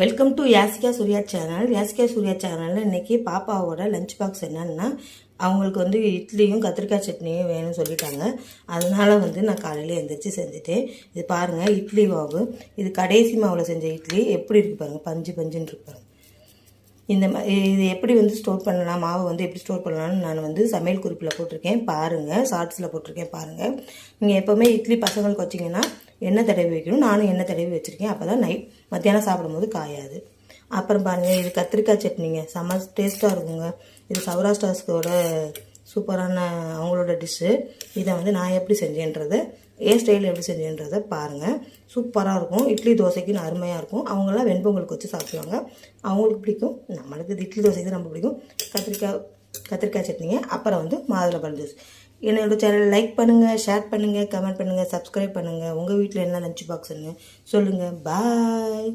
Welcome to Yashika Surya channel. Yashika Surya சேனலில் இன்றைக்கி பாப்பாவோட லஞ்ச் பாக்ஸ் என்னன்னா, அவங்களுக்கு வந்து இட்லியும் கத்திரிக்காய் சட்னியும் வேணும்னு சொல்லிட்டாங்க. அதனால வந்து நான் காலையில் எழுந்திரிச்சு செஞ்சுட்டேன். இது பாருங்கள், இட்லி மாவு. இது கடைசி மாவில் செஞ்ச இட்லி எப்படி இருக்குது பாருங்கள், பஞ்சு பஞ்சுன்னு இருக்கு பாருங்கள். இந்த இது எப்படி வந்து ஸ்டோர் பண்ணலாம், மாவை வந்து எப்படி ஸ்டோர் பண்ணலாம்னு நான் வந்து சமையல் குறிப்பில் போட்டிருக்கேன் பாருங்கள், ஷார்ட்ஸில் போட்டிருக்கேன் பாருங்கள். நீங்கள் எப்போவுமே இட்லி பசங்களுக்கு வச்சிங்கன்னா எண்ணெய் தடவி வைக்கணும். நானும் எண்ணெய் தடவி வச்சுருக்கேன், அப்போ தான் மத்தியானம் சாப்பிடும்போது காயாது. அப்புறம் பாருங்கள், இது கத்திரிக்காய் சட்னிங்க, செம்ம டேஸ்ட்டாக இருக்குங்க. இது சௌராஷ்டிராஸ்கோட சூப்பரான அவங்களோட டிஷ்ஷு. இதை வந்து நான் எப்படி செஞ்சேன்றதை, என் ஸ்டைலில் எப்படி செஞ்சேன்றதை பாருங்கள். சூப்பராக இருக்கும். இட்லி தோசைக்குன்னு அருமையாக இருக்கும். அவங்களாம் வெண்பொங்கலுக்கு வச்சு சாப்பிடுவாங்க, அவங்களுக்கு பிடிக்கும். நம்மளுக்கு இது இட்லி தோசைக்கு தான் ரொம்ப பிடிக்கும். கத்திரிக்காய் சட்னிங்க. அப்புறம் வந்து மாதுளம்பழம் ஜூஸ். என்னோடய சேனலை லைக் பண்ணுங்கள், ஷேர் பண்ணுங்கள், கமெண்ட் பண்ணுங்கள், சப்ஸ்கிரைப் பண்ணுங்கள். உங்கள் வீட்டில் என்ன லஞ்ச் பாக்ஸ்ன்னு சொல்லுங்கள். பாய்.